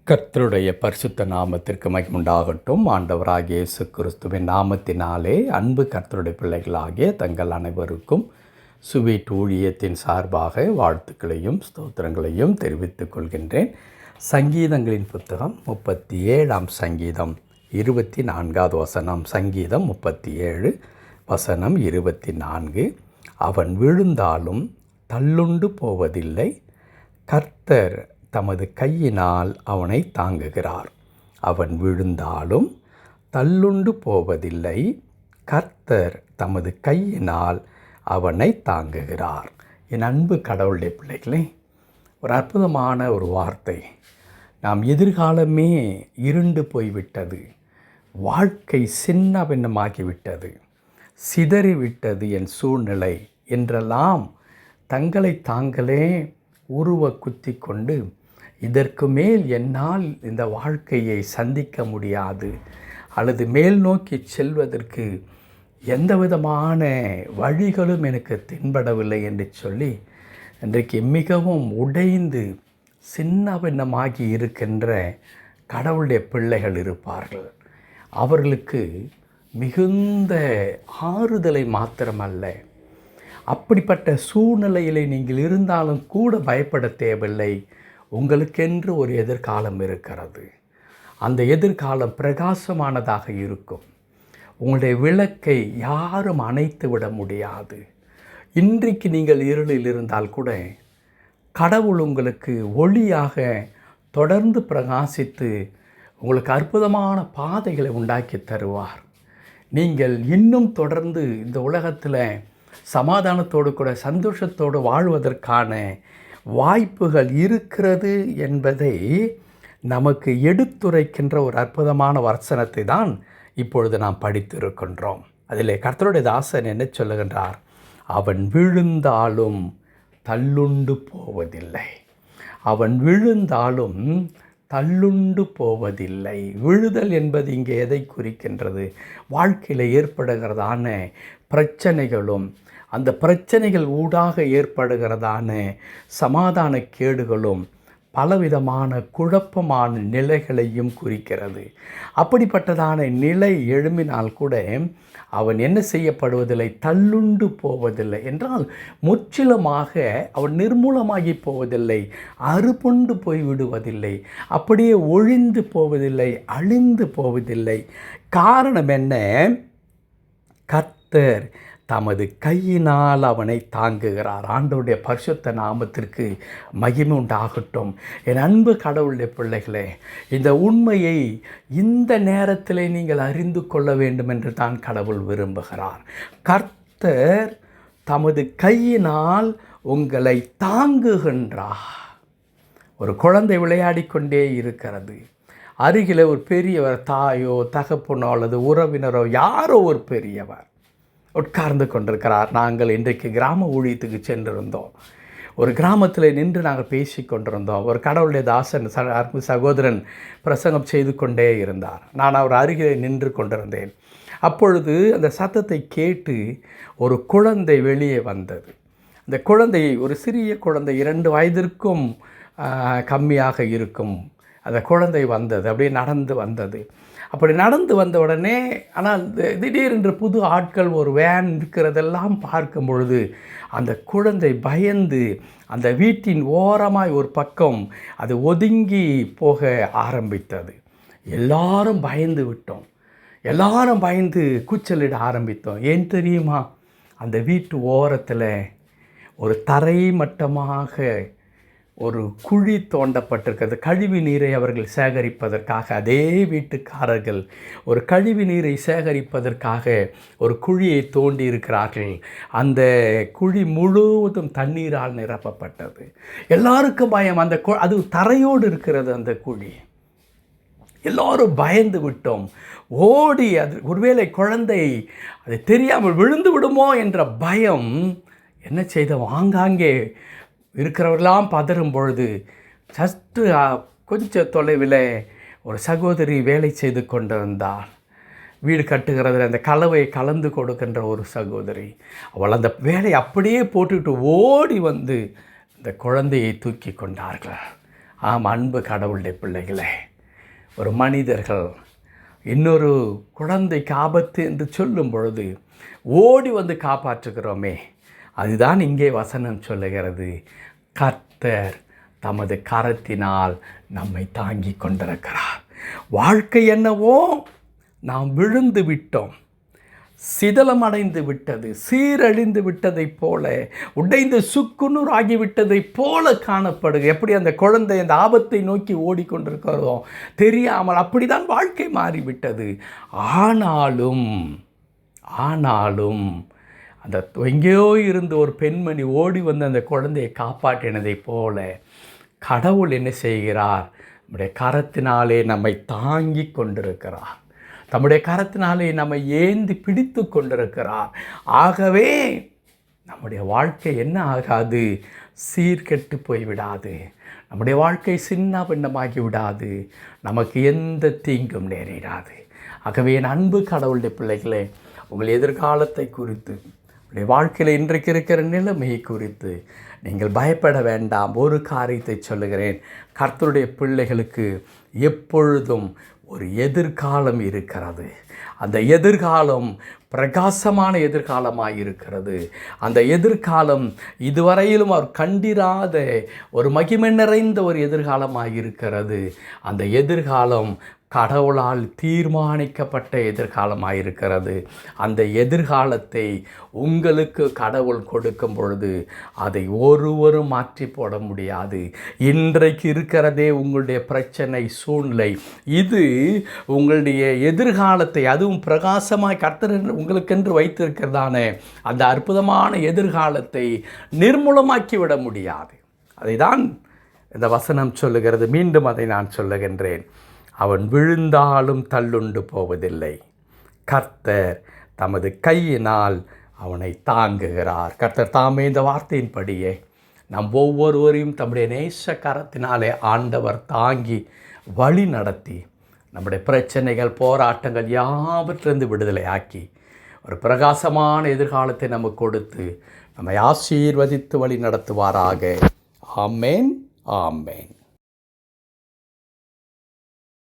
கர்த்தருடைய பரிசுத்த நாமத்திற்கு மகிமுண்டாகட்டும். ஆண்டவராகிய இயேசு கிறிஸ்துவின் நாமத்தினாலே அன்பு கர்த்தருடைய பிள்ளைகளாகிய தங்கள் அனைவருக்கும் சுவீட் ஊழியத்தின் சார்பாக வாழ்த்துக்களையும் ஸ்தோத்திரங்களையும் தெரிவித்துக் கொள்கின்றேன். சங்கீதங்களின் புத்தகம் 37ஆம் சங்கீதம் 24வது வசனம். சங்கீதம் 37 வசனம் 24. அவன் விழுந்தாலும் தள்ளுண்டு போவதில்லை, கர்த்தர் தமது கையினால் அவனை தாங்குகிறார். அவன் விழுந்தாலும் தள்ளுண்டு போவதில்லை, கர்த்தர் தமது கையினால் அவனை தாங்குகிறார். என் அன்பு கடவுளுடைய பிள்ளைகளே, ஒரு அற்புதமான ஒரு வார்த்தை. நாம் எதிர்காலமே இருண்டு போய்விட்டது, வாழ்க்கை சின்ன பின்னமாகிவிட்டது, சிதறிவிட்டது என் சூழ்நிலை என்றெல்லாம் தங்களை தாங்களே உருவ குத்தி கொண்டு இதற்கு மேல் என்னால் இந்த வாழ்க்கையை சந்திக்க முடியாது அல்லது மேல் நோக்கி செல்வதற்கு எந்த விதமான வழிகளும் எனக்கு தென்படவில்லை என்று சொல்லி இன்றைக்கு மிகவும் உடைந்து சின்ன பின்னமாகி இருக்கின்ற கடவுளுடைய பிள்ளைகள் இருப்பார்கள். அவர்களுக்கு மிகுந்த ஆறுதலை மாத்திரமல்ல, அப்படிப்பட்ட சூழ்நிலையில் நீங்கள் இருந்தாலும் கூட பயப்பட தேவையில்லை. உங்களுக்கென்று ஒரு எதிர்காலம் இருக்கிறது. அந்த எதிர்காலம் பிரகாசமானதாக இருக்கும். உங்களுடைய விளக்கை யாரும் அணைத்து விட முடியாது. இன்றைக்கு நீங்கள் இருளில் இருந்தால் கூட கடவுள் உங்களுக்கு ஒளியாக தொடர்ந்து பிரகாசித்து உங்களுக்கு அற்புதமான பாதைகளை உண்டாக்கி தருவார். நீங்கள் இன்னும் தொடர்ந்து இந்த உலகத்தில் சமாதானத்தோடு கூட சந்தோஷத்தோடு வாழ்வதற்கான வாய்ப்புகள் இருக்கிறது என்பதை நமக்கு எடுத்துரைக்கின்ற ஒரு அற்புதமான வசனத்தை தான் இப்பொழுது நாம் படித்திருக்கின்றோம். அதிலே கர்த்தருடைய தாசன் என்ன சொல்லுகின்றார்? அவன் விழுந்தாலும் தள்ளுண்டு போவதில்லை. அவன் விழுந்தாலும் தள்ளுண்டு போவதில்லை. விழுதல் என்பது இங்கே எதை குறிக்கின்றது? வாழ்க்கையில் ஏற்படுகிறதான பிரச்சனைகளும் அந்த பிரச்சனைகள் ஊடாக ஏற்படுகிறதான சமாதான கேடுகளும் பலவிதமான குழப்பமான நிலைகளையும் குறிக்கிறது. அப்படிப்பட்டதான நிலை எழும்பினால் கூட அவன் என்ன செய்யப்படுவதில்லை? தள்ளுண்டு போவதில்லை. என்றால் முற்றிலுமாக அவன் நிர்மூலமாகி போவதில்லை, அறுப்புண்டு போய்விடுவதில்லை, அப்படியே ஒழிந்து போவதில்லை, அழிந்து போவதில்லை. காரணம் என்ன? கர்த்தர் தமது கையினால் அவனை தாங்குகிறார். ஆண்டவருடைய பரிசுத்த நாமத்திற்கு மகிமை உண்டாகட்டும். என் அன்பு கடவுளுடைய பிள்ளைகளே, இந்த உண்மையை இந்த நேரத்திலே நீங்கள் அறிந்து கொள்ள வேண்டும் என்று தான் கடவுள் விரும்புகிறார். கர்த்தர் தமது கையினால் உங்களை தாங்குகின்றார். ஒரு குழந்தை விளையாடி கொண்டே இருக்கிறது. அருகில் ஒரு பெரியவர், தாயோ தகப்பனோ அல்லது உறவினரோ யாரோ ஒரு பெரியவர் உட்கார்ந்து கொண்டிருக்கிறார். நாங்கள் இன்றைக்கு கிராம ஊழியத்துக்கு சென்றிருந்தோம். ஒரு கிராமத்தில் நின்று நாங்கள் பேசி கொண்டிருந்தோம். ஒரு கடவுளுடைய தாசன் சகோதரன் பிரசங்கம் செய்து கொண்டே இருந்தார். நான் அவர் அருகிலே நின்று கொண்டிருந்தேன். அப்பொழுது அந்த சத்தத்தை கேட்டு ஒரு குழந்தை வெளியே வந்தது. அந்த குழந்தை ஒரு சிறிய குழந்தை, 2 வயதிற்கும் கம்மியாக இருக்கும். அந்த குழந்தை வந்தது, அப்படியே நடந்து வந்தது. அப்படி நடந்து வந்த உடனே, ஆனால் திடீரென்று புது ஆட்கள் ஒரு வேன் இருக்கிறதெல்லாம் பார்க்கும் பொழுது அந்த குழந்தை பயந்து அந்த வீட்டின் ஓரமாய் ஒரு பக்கம் அது ஒதுங்கி போக ஆரம்பித்தது. எல்லாரும் பயந்து விட்டோம். எல்லாரும் பயந்து கூச்சலிட ஆரம்பித்தோம். ஏன் தெரியுமா? அந்த வீட்டு ஓரத்தில் ஒரு தரை மட்டமாக ஒரு குழி தோண்டப்பட்டிருக்கிறது. கழிவு நீரை அவர்கள் சேகரிப்பதற்காக, அதே வீட்டுக்காரர்கள் ஒரு கழிவு நீரை சேகரிப்பதற்காக ஒரு குழியை தோண்டி இருக்கிறார்கள். அந்த குழி முழுவதும் தண்ணீரால் நிரப்பப்பட்டது. எல்லாருக்கும் பயம். அது தரையோடு இருக்கிறது அந்த குழி. எல்லோரும் பயந்து விட்டோம். ஓடி அது ஒருவேளை குழந்தை அது தெரியாமல் விழுந்து விடுமோ என்ற பயம் என்ன செய்தோம்? ஆங்காங்கே இருக்கிறவர்களாம் பதறும் பொழுது சற்று கொஞ்சம் தொலைவில் ஒரு சகோதரி வேலை செய்து கொண்டிருந்தாள். வீடு கட்டுகிறதில் அந்த கலவை கலந்து கொடுக்கின்ற ஒரு சகோதரி. அவள் அந்த வேலையை அப்படியே போட்டுவிட்டு ஓடி வந்து இந்த குழந்தையை தூக்கி கொண்டார்கள். ஆம், அன்பு கடவுளுடைய பிள்ளைகளே, ஒரு மனிதர்கள் இன்னொரு குழந்தைக்கு ஆபத்து என்று சொல்லும் பொழுது ஓடி வந்து காப்பாற்றுகிறோமே, அதுதான் இங்கே வசனம் சொல்லுகிறது. கர்த்தர் தமது கரத்தினால் நம்மை தாங்கி கொண்டிருக்கிறார். வாழ்க்கை என்னவோ நாம் விழுந்து விட்டோம், சிதலமடைந்து விட்டது, சீரழிந்து விட்டதைப் போல, உடைந்து சுக்குநூறு ஆகிவிட்டதைப் போல காணப்படுது. எப்படி அந்த குழந்தை அந்த ஆபத்தை நோக்கி ஓடிக்கொண்டிருக்கிறதோ தெரியாமல் அப்படிதான் வாழ்க்கை மாறிவிட்டது. ஆனாலும் அந்த எங்கேயோ இருந்து ஒரு பெண்மணி ஓடி வந்து அந்த குழந்தையை காப்பாற்றினதைப் போல கடவுள் என்ன செய்கிறார்? நம்முடைய கரத்தினாலே நம்மை தாங்கி கொண்டிருக்கிறார். தம்முடைய கரத்தினாலே நம்மை ஏந்தி பிடித்து கொண்டிருக்கிறார். ஆகவே நம்முடைய வாழ்க்கை என்ன ஆகாது? சீர்கெட்டு போய்விடாது. நம்முடைய வாழ்க்கை சின்ன பின்னமாகி விடாது. நமக்கு எந்த தீங்கும் நேரிடாது. ஆகவே என் அன்பு கடவுளுடைய பிள்ளைகளே, உங்கள் எதிர்காலத்தை குறித்து, உங்களுடைய வாழ்க்கையில் இன்றைக்கு இருக்கிற நிலைமையை குறித்து நீங்கள் பயப்பட வேண்டாம். ஒரு காரியத்தை சொல்லுகிறேன், கர்த்தருடைய பிள்ளைகளுக்கு எப்பொழுதும் ஒரு எதிர்காலம் இருக்கிறது. அந்த எதிர்காலம் பிரகாசமான எதிர்காலமாக இருக்கிறது. அந்த எதிர்காலம் இதுவரையிலும் அவர் கண்டிராத ஒரு மகிமை நிறைந்த ஒரு எதிர்காலமாக இருக்கிறது. அந்த எதிர்காலம் கடவுளால் தீர்மானிக்கப்பட்ட எதிர்காலமாக இருக்கிறது. அந்த எதிர்காலத்தை உங்களுக்கு கடவுள் கொடுக்கும் பொழுது அதை ஒருவரும் மாற்றி போட முடியாது. இன்றைக்கு இருக்கிறதே உங்களுடைய பிரச்சனை, சூழ்நிலை, இது உங்களுடைய எதிர்காலத்தை, அதுவும் பிரகாசமாய் கர்த்தர் உங்களுக்கென்று வைத்திருக்கிறதான அந்த அற்புதமான எதிர்காலத்தை நிர்மூலமாக்கி விட முடியாது. அதை தான் இந்த வசனம் சொல்லுகிறது. மீண்டும் அதை நான் சொல்லுகின்றேன். அவன் விழுந்தாலும் தள்ளுண்டு போவதில்லை. கர்த்தர் தமது கையினால் அவனை தாங்குகிறார். கர்த்தர் தாமே இந்த வார்த்தையின்படியே நம் ஒவ்வொருவரையும் தம்முடைய நேச கரத்தினாலே ஆண்டவர் தாங்கி வழி நடத்தி நம்முடைய பிரச்சனைகள், போராட்டங்கள் யாவற்றிலிருந்து விடுதலை ஆக்கி ஒரு பிரகாசமான எதிர்காலத்தை நமக்கு கொடுத்து நம்மை ஆசீர்வதித்து வழி நடத்துவாராக. ஆமேன், ஆமேன்.